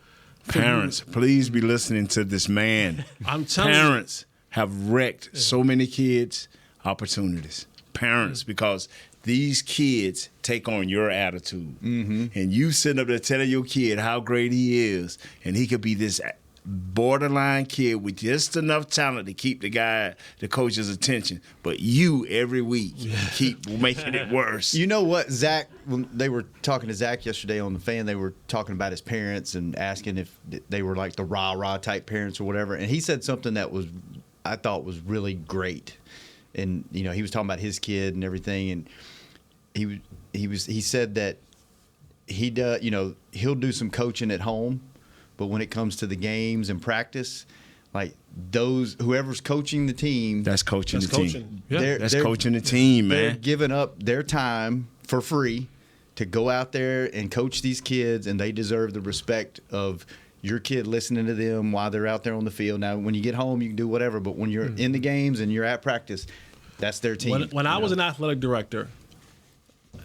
Speaker 2: Parents, please be listening to this man.
Speaker 6: I'm telling
Speaker 2: Parents have wrecked so many kids' opportunities. Parents, because these kids take on your attitude. Mm-hmm. And you sitting up there telling your kid how great he is, and he could be this borderline kid with just enough talent to keep the coach's attention. But you, every week, keep making it worse.
Speaker 5: You know what, Zach, when they were talking to Zach yesterday on the fan, they were talking about his parents and asking if they were like the rah-rah type parents or whatever. And he said something that I thought was really great. And, you know, he was talking about his kid and everything. And he said that he'll do some coaching at home, but when it comes to the games and practice, like whoever's coaching the team,
Speaker 2: that's coaching the team.
Speaker 6: Yeah.
Speaker 2: That's coaching the team, man.
Speaker 5: They're giving up their time for free to go out there and coach these kids, and they deserve the respect of your kid listening to them while they're out there on the field. Now, when you get home, you can do whatever, but when you're in the games and you're at practice, that's their team.
Speaker 6: When I was an athletic director,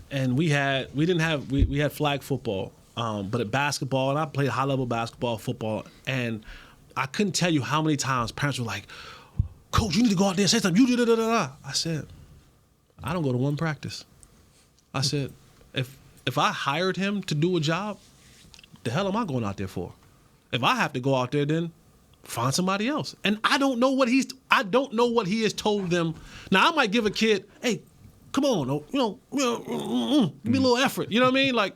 Speaker 6: and we had flag football. But at basketball, and I played high-level basketball, football, and I couldn't tell you how many times parents were like, Coach, you need to go out there and say something. You da-da-da-da-da. I said, I don't go to one practice. I said, if I hired him to do a job, the hell am I going out there for? If I have to go out there, then find somebody else. And I don't know what he has told them. Now, I might give a kid, hey, come on, give me a little effort. You know what I mean? Like,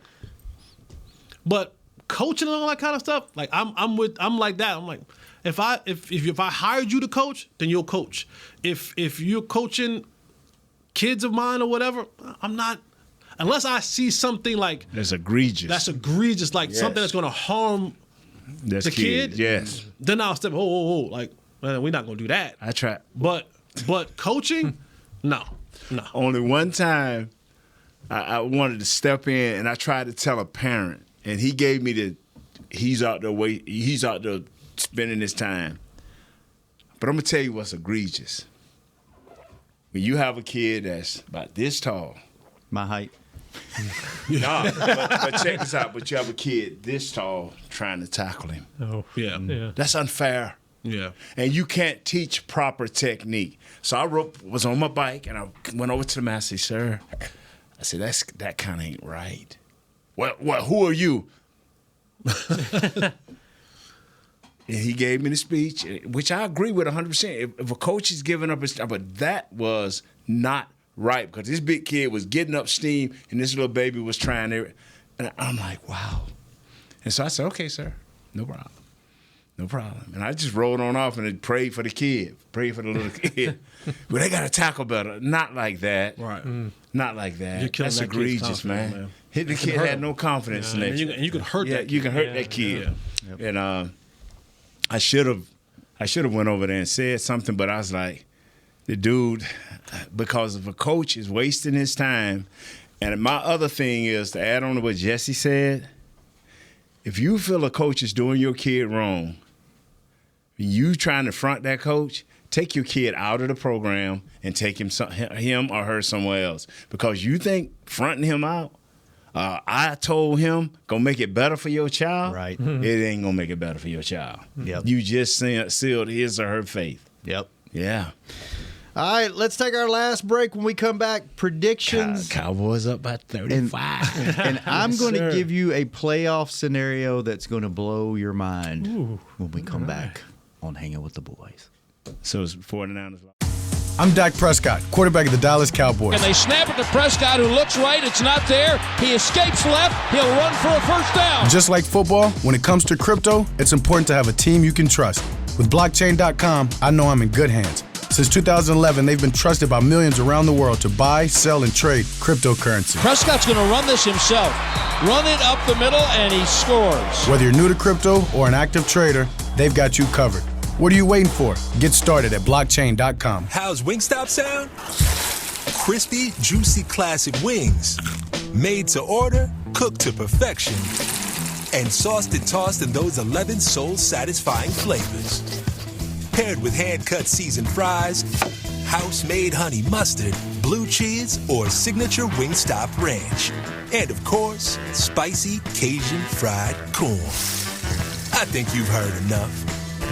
Speaker 6: but coaching and all that kind of stuff, like I'm like that. I'm like, if I hired you to coach, then you'll coach. If you're coaching kids of mine or whatever, I'm not, unless I see something like
Speaker 2: that's egregious,
Speaker 6: like something that's going to harm the kid.
Speaker 2: Yes.
Speaker 6: Then I'll step. Like, man, we're not going to do that.
Speaker 2: I try,
Speaker 6: but coaching, no.
Speaker 2: Only one time, I wanted to step in and I tried to tell a parent. And he gave me he's out there spending his time. But I'm going to tell you what's egregious. When you have a kid that's about this tall.
Speaker 5: My height.
Speaker 2: No, but check this out. But you have a kid this tall trying to tackle him.
Speaker 7: Oh, yeah.
Speaker 2: That's unfair.
Speaker 6: Yeah.
Speaker 2: And you can't teach proper technique. So I was on my bike, and I went over to the master. Sir, I said, that kind of ain't right. What? Who are you? And he gave me the speech, which I agree with 100%. If a coach is giving up his time, but that was not right because this big kid was getting up steam and this little baby was trying to. And I'm like, wow. And so I said, okay, sir, no problem. No problem. And I just rolled on off and prayed for the kid, prayed for the little kid. But they got to tackle better. Not like that.
Speaker 6: Right.
Speaker 2: Not like that.
Speaker 6: That's
Speaker 2: that egregious, man. The kid had no confidence in that.
Speaker 6: And you can hurt that kid.
Speaker 2: You can hurt that kid. Yeah. Yep. And I should have went over there and said something, but I was like, the dude, because if a coach is wasting his time, and my other thing is to add on to what Jesse said, if you feel a coach is doing your kid wrong, You trying to front that coach, take your kid out of the program and take him or her somewhere else. Because you think fronting him out, I told him, gonna make it better for your child.
Speaker 5: Right.
Speaker 2: It ain't gonna make it better for your child.
Speaker 5: Yep.
Speaker 2: You just sealed his or her faith.
Speaker 5: Yep.
Speaker 2: Yeah.
Speaker 5: All right, let's take our last break. When we come back, predictions.
Speaker 2: Cowboys up by 35.
Speaker 5: And I'm going to give you a playoff scenario that's going to blow your mind when we come back on Hanging with the Boys.
Speaker 2: So it's 49ers.
Speaker 3: I'm Dak Prescott, quarterback of the Dallas Cowboys.
Speaker 4: And they snap it to Prescott, who looks right. It's not there. He escapes left. He'll run for a first down.
Speaker 3: Just like football, when it comes to crypto, it's important to have a team you can trust. With blockchain.com, I know I'm in good hands. Since 2011, they've been trusted by millions around the world to buy, sell, and trade cryptocurrency.
Speaker 4: Prescott's going to run this himself. Run it up the middle, and he scores.
Speaker 3: Whether you're new to crypto or an active trader, they've got you covered. What are you waiting for? Get started at blockchain.com.
Speaker 10: How's Wingstop sound? Crispy, juicy, classic wings. Made to order, cooked to perfection. And sauced and tossed in those 11 soul-satisfying flavors. Paired with hand-cut seasoned fries, house-made honey mustard, blue cheese, or signature Wingstop ranch. And, of course, spicy Cajun fried corn. I think you've heard enough.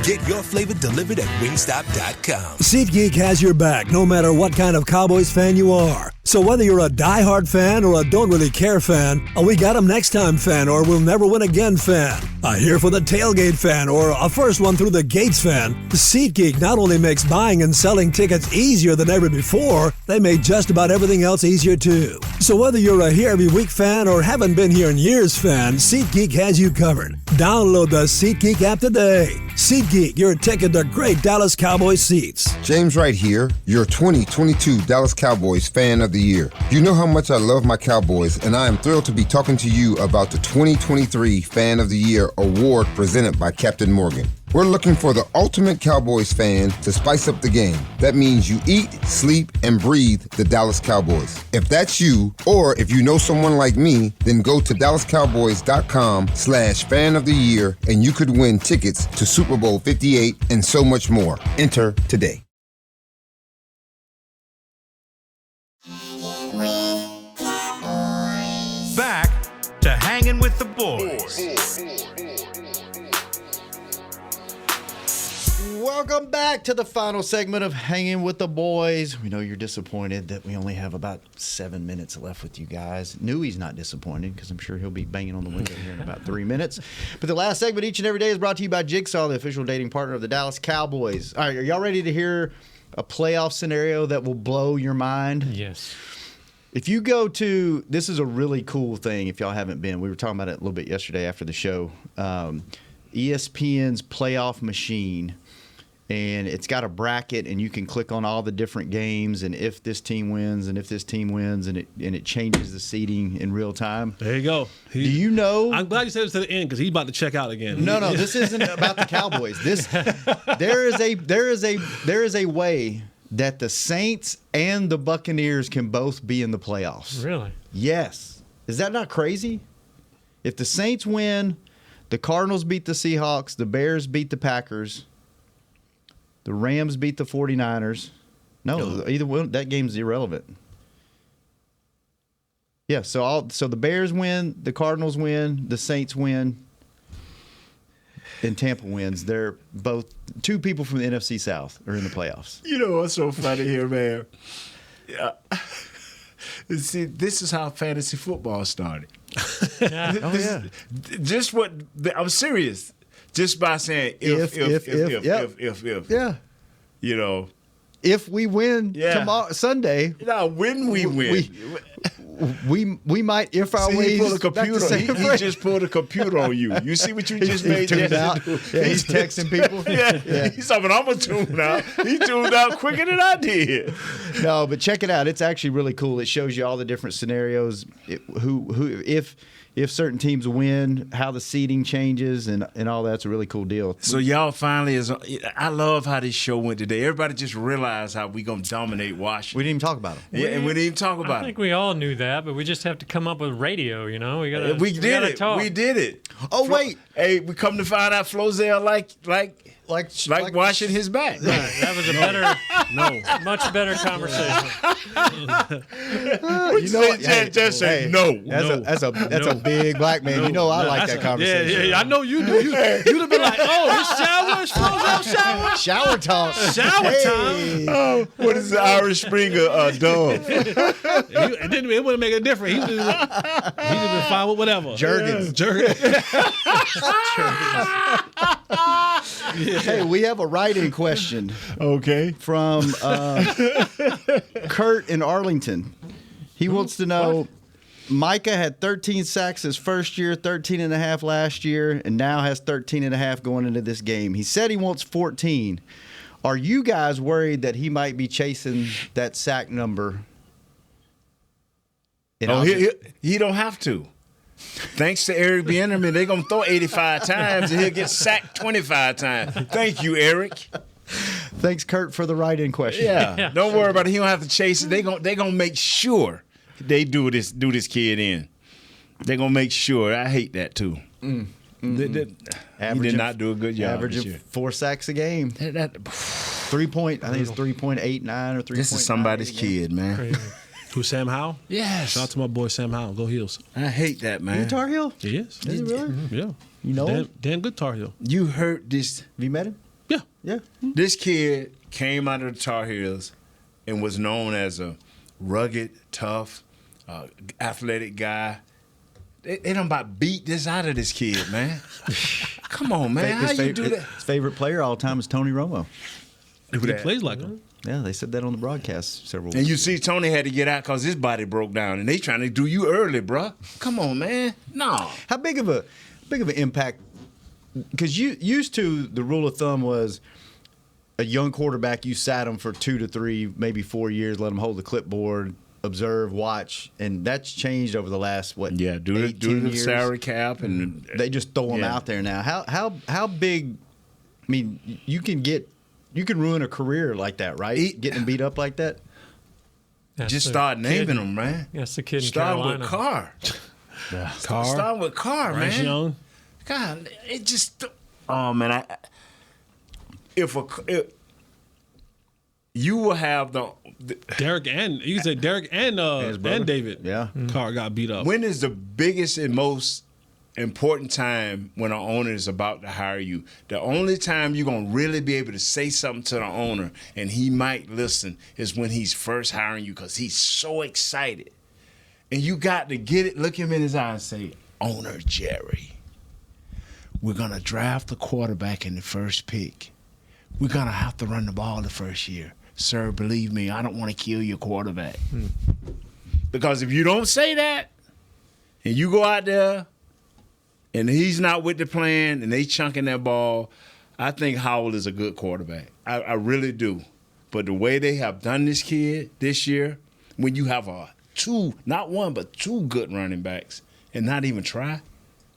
Speaker 10: Get your flavor delivered at wingstop.com.
Speaker 9: SeatGeek has your back no matter what kind of Cowboys fan you are. So whether you're a diehard fan or a don't really care fan, a we got 'em next time fan or we'll never win again fan, a here for the tailgate fan or a first one through the gates fan, SeatGeek not only makes buying and selling tickets easier than ever before, they made just about everything else easier too. So whether you're a here every week fan or haven't been here in years fan, SeatGeek has you covered. Download the SeatGeek app today. SeatGeek, your ticket to great Dallas Cowboys seats.
Speaker 11: James Wright here, your 2022 Dallas Cowboys Fan of the Year. You know how much I love my Cowboys, and I am thrilled to be talking to you about the 2023 Fan of the Year award presented by Captain Morgan. We're looking for the ultimate Cowboys fan to spice up the game. That means you eat, sleep, and breathe the Dallas Cowboys. If that's you, or if you know someone like me, then go to DallasCowboys.com/fan of the year, and you could win tickets to Super Bowl 58 and so much more. Enter today.
Speaker 1: Back to Hanging with the Boys.
Speaker 5: Welcome back to the final segment of Hanging with the Boys. We know you're disappointed that we only have about 7 minutes left with you guys. Newey's not disappointed because I'm sure he'll be banging on the window here in about 3 minutes. But the last segment each and every day is brought to you by Jigsaw, the official dating partner of the Dallas Cowboys. All right, are y'all ready to hear a playoff scenario that will blow your mind?
Speaker 7: Yes.
Speaker 5: If you go to, this is a really cool thing if y'all haven't been. We were talking about it a little bit yesterday after the show. ESPN's Playoff Machine. And it's got a bracket, and you can click on all the different games, and if this team wins, and if this team wins, and it changes the seeding in real time.
Speaker 6: There you go.
Speaker 5: Do you know?
Speaker 6: I'm glad you said this to the end because he's about to check out again.
Speaker 5: No, this isn't about the Cowboys. There is a way that the Saints and the Buccaneers can both be in the playoffs.
Speaker 7: Really?
Speaker 5: Yes. Is that not crazy? If the Saints win, the Cardinals beat the Seahawks, the Bears beat the Packers. The Rams beat the 49ers. No, either one, that game's irrelevant. Yeah, so the Bears win, the Cardinals win, the Saints win, and Tampa wins. They're both two people from the NFC South are in the playoffs.
Speaker 2: You know what's so funny here, man? See, this is how fantasy football started.
Speaker 7: Yeah.
Speaker 2: Just what I'm serious. Just by saying if.
Speaker 5: Yeah.
Speaker 2: You know.
Speaker 5: If we win tomorrow Sunday.
Speaker 2: No, when we win.
Speaker 5: We might if our ways.
Speaker 2: He pulled a computer. He just pulled a computer on you. You see what you just made?
Speaker 5: Tuned out. Yeah, he's texting people.
Speaker 2: Yeah. He's talking, I'm going to tune out. He tuned out quicker than I did.
Speaker 5: No, but check it out. It's actually really cool. It shows you all the different scenarios. If certain teams win, how the seeding changes and all that's a really cool deal.
Speaker 2: So y'all finally I love how this show went today. Everybody just realized how we gonna dominate Washington.
Speaker 5: We didn't even talk about it.
Speaker 2: Yeah, and we didn't even talk about it.
Speaker 7: I think we all knew that, but we just have to come up with radio. You know, we
Speaker 2: did it.
Speaker 7: Talk.
Speaker 2: We did it.
Speaker 5: Oh wait,
Speaker 2: hey, we come to find out Flozell like like washing his back.
Speaker 7: That was a much better conversation.
Speaker 2: Just say no.
Speaker 5: That's a big black man. You know I like that conversation.
Speaker 6: Yeah, I know you do. You'd have been like, oh, it's shower.
Speaker 5: Shower talk.
Speaker 6: Shower time.
Speaker 2: Oh, what is the Irish Springer dog?
Speaker 6: It wouldn't make a difference. He'd have been fine with whatever.
Speaker 5: Jergens. Hey, we have a write-in question.
Speaker 2: Okay.
Speaker 5: From Kurt in Arlington. He wants to know, Micah had 13 sacks his first year, 13 and a half last year, and now has 13 and a half going into this game. He said he wants 14. Are you guys worried that he might be chasing that sack number?
Speaker 2: He don't have to. Thanks to Eric Bieniemy, they're going to throw 85 times and he'll get sacked 25 times. Thank you, Eric.
Speaker 5: Thanks, Kurt, for the write-in question.
Speaker 2: Yeah. Don't worry about it. He don't have to chase it. They're gonna make sure they do this kid in. They're going to make sure. I hate that, too. He did not do a good job.
Speaker 5: Averaging 4 sacks a game. 3 point, I think it's 3.89 or 3.9.
Speaker 2: This is somebody's kid, man.
Speaker 7: Crazy.
Speaker 6: Who, Sam Howell?
Speaker 2: Yes.
Speaker 6: Shout out to my boy Sam Howell. Go Heels.
Speaker 2: I hate that, man.
Speaker 5: You Tar Heel?
Speaker 6: He is.
Speaker 5: Is he really?
Speaker 6: Yeah.
Speaker 5: You know him?
Speaker 6: Damn good Tar Heel.
Speaker 2: You heard this.
Speaker 5: Have you met him?
Speaker 6: Yeah.
Speaker 5: Yeah.
Speaker 2: This kid came out of the Tar Heels and was known as a rugged, tough, athletic guy. They done about beat this out of this kid, man. Come on, man. How you do that?
Speaker 5: His favorite player all the time is Tony Romo.
Speaker 6: He plays like him.
Speaker 5: Yeah, they said that on the broadcast several
Speaker 2: And
Speaker 5: weeks
Speaker 2: you
Speaker 5: ago.
Speaker 2: see Tony had to get out because his body broke down, and they trying to do you early, bro. Come on, man. No.
Speaker 5: How big of an impact? Because you used to, the rule of thumb was a young quarterback, you sat him for 2 to 3, maybe 4 years, let him hold the clipboard, observe, watch, and that's changed over the last
Speaker 2: due to the salary cap, and
Speaker 5: they just throw them out there now. How big? I mean, you can ruin a career like that, right? Getting beat up like that.
Speaker 2: Just start naming them, man.
Speaker 7: That's the kid in
Speaker 2: Starting
Speaker 7: Carolina.
Speaker 2: with Carr.
Speaker 6: Yeah.
Speaker 2: Starting with Carr,
Speaker 6: Bryce
Speaker 2: man.
Speaker 6: Young.
Speaker 2: God, it just. Oh man, if you will have the
Speaker 6: Derek and you can say Derek and David.
Speaker 5: Yeah,
Speaker 6: Carr got beat up.
Speaker 2: When is the biggest and most important time when an owner is about to hire you? The only time you're going to really be able to say something to the owner and he might listen is when he's first hiring you, because he's so excited. And you got to get it, look him in his eye and say, Owner Jerry, we're going to draft the quarterback in the first pick. We're going to have to run the ball the first year. Sir, believe me, I don't want to kill your quarterback. Because if you don't say that and you go out there and he's not with the plan and they chunking that ball, I think Howell is a good quarterback. I really do. But the way they have done this kid this year, when you have not one, but 2 good running backs and not even try,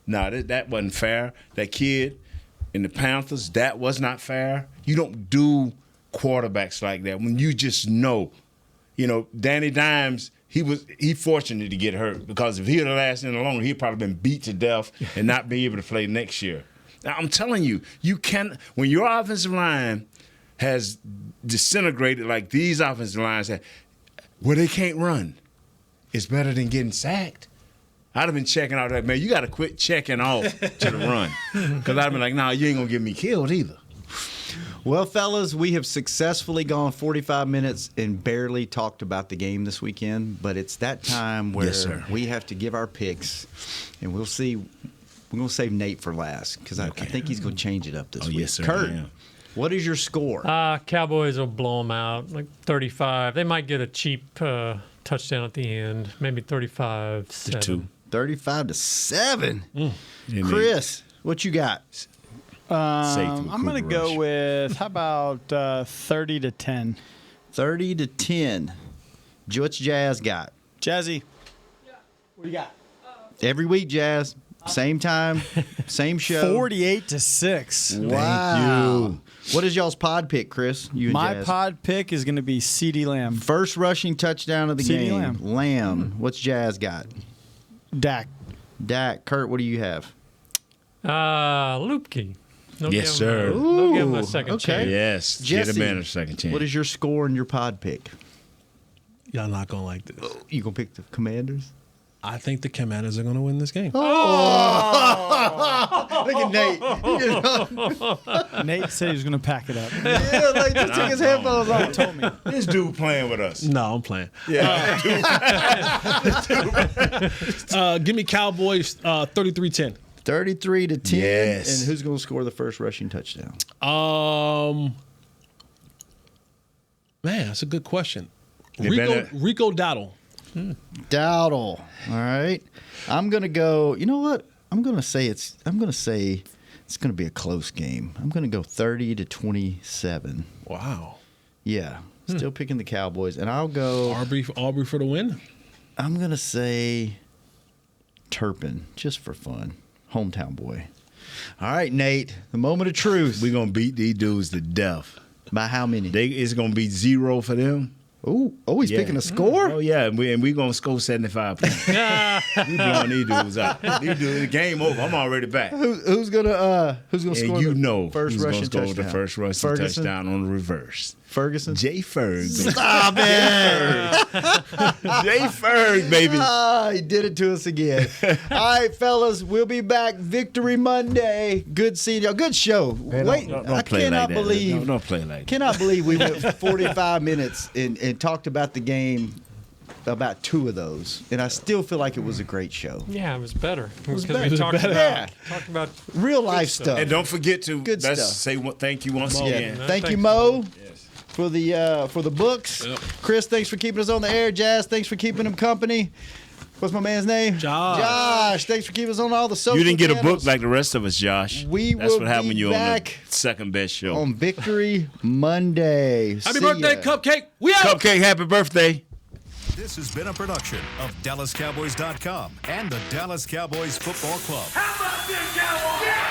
Speaker 2: that wasn't fair. That kid in the Panthers, that was not fair. You don't do quarterbacks like that when you just know. You know, Danny Dimes, he fortunate to get hurt, because if he had lasted any longer, he'd probably been beat to death and not be able to play next year. Now, I'm telling you, when your offensive line has disintegrated like these offensive lines have, where they can't run, it's better than getting sacked. I'd have been checking out that, man, you got to quit checking off to the run. Because I'd have been like, nah, you ain't going to get me killed either.
Speaker 5: Well, fellas, we have successfully gone 45 minutes and barely talked about the game this weekend, but it's that time where we have to give our picks, and we'll see. We're going to save Nate for last, because I think he's going to change it up this week.
Speaker 2: Yes, sir.
Speaker 5: Kurt, what is your score?
Speaker 7: Cowboys will blow them out, like 35. They might get a cheap touchdown at the end, maybe 35-7.
Speaker 5: 35-7. Chris, what you got?
Speaker 8: I'm going to go with, how about 30-10?
Speaker 5: 30-10. What's Jazz got?
Speaker 8: Jazzy. What do you got?
Speaker 5: Every week, Jazz. Same time, same show.
Speaker 8: 48-6.
Speaker 5: Wow.
Speaker 2: Thank you.
Speaker 5: What is y'all's pod pick, Chris? You and
Speaker 8: My
Speaker 5: Jazz.
Speaker 8: pod pick is going to be CeeDee Lamb.
Speaker 5: First rushing touchdown of the
Speaker 8: CeeDee
Speaker 5: game. Lamb. What's Jazz got?
Speaker 8: Dak.
Speaker 5: Kurt, what do you have?
Speaker 7: Lupke.
Speaker 2: Yes, sir.
Speaker 7: They'll give him a second chance.
Speaker 2: Yes.
Speaker 5: Jesse,
Speaker 2: Get a man a second chance.
Speaker 5: What is your score and your pod pick?
Speaker 6: Y'all not gonna like this.
Speaker 5: You gonna pick the Commanders?
Speaker 6: I think the Commanders are gonna win this game.
Speaker 5: Oh! Look at Nate.
Speaker 8: Nate said he was going to pack it up.
Speaker 5: Yeah, like just took his headphones off.
Speaker 8: Told me.
Speaker 2: This dude playing with us.
Speaker 6: No, I'm playing.
Speaker 2: Yeah.
Speaker 6: Give me Cowboys 33-10.
Speaker 5: 33-10.
Speaker 2: Yes.
Speaker 5: And who's going to score the first rushing touchdown?
Speaker 6: Man, that's a good question.
Speaker 2: They
Speaker 6: Rico Dowdle.
Speaker 5: Dowdle. All right. I'm going to go, you know what? I'm going to say it's going to be a close game. I'm going to go 30-27.
Speaker 6: Wow.
Speaker 5: Yeah. Still picking the Cowboys. And I'll go
Speaker 6: Aubrey for the win.
Speaker 5: I'm going to say Turpin, just for fun. Hometown boy. All right, Nate, the moment of truth.
Speaker 2: We're going to beat these dudes to death.
Speaker 5: By how many?
Speaker 2: It's going to be 0 for them.
Speaker 5: Oh, he's picking a score?
Speaker 2: Oh, yeah, and we're going to score 75 points. We blowing these dudes out. These dudes, the game over. I'm already back.
Speaker 5: Who's gonna score the first
Speaker 2: who's
Speaker 5: rushing
Speaker 2: score
Speaker 5: touchdown?
Speaker 2: the first rushing touchdown on the reverse.
Speaker 5: Ferguson?
Speaker 2: Jay Ferg.
Speaker 5: Stop it!
Speaker 2: Jay Ferg, baby.
Speaker 5: He did it to us again. All right, fellas, we'll be back. Victory Monday. Good seeing y'all. Good show. Wait, I cannot believe.
Speaker 2: Don't play like that.
Speaker 5: Cannot believe we went 45 minutes and talked about the game, about 2 of those, and I still feel like it was a great show.
Speaker 7: Yeah, it was better.
Speaker 5: was
Speaker 7: Because
Speaker 5: better.
Speaker 7: we talked
Speaker 5: Yeah.
Speaker 7: about
Speaker 5: Real life stuff.
Speaker 2: And don't forget to
Speaker 5: Good stuff.
Speaker 2: say thank you once
Speaker 5: Yeah.
Speaker 2: again.
Speaker 5: Thank you, Mo. For the books.
Speaker 6: Yep.
Speaker 5: Chris, thanks for keeping us on the air. Jazz, thanks for keeping him company. What's my man's name?
Speaker 6: Josh,
Speaker 5: thanks for keeping us on all the social
Speaker 2: You didn't get a book
Speaker 5: channels.
Speaker 2: like the rest of us, Josh.
Speaker 5: We
Speaker 2: That's
Speaker 5: will
Speaker 2: what happened
Speaker 5: be
Speaker 2: when you're on the
Speaker 5: back
Speaker 2: second best show.
Speaker 5: on Victory Monday.
Speaker 6: happy
Speaker 5: See
Speaker 6: birthday,
Speaker 5: ya.
Speaker 6: Cupcake. We out.
Speaker 2: Cupcake, happy birthday.
Speaker 1: This has been a production of DallasCowboys.com and the Dallas Cowboys Football Club.
Speaker 12: How about this, Cowboys? Yeah!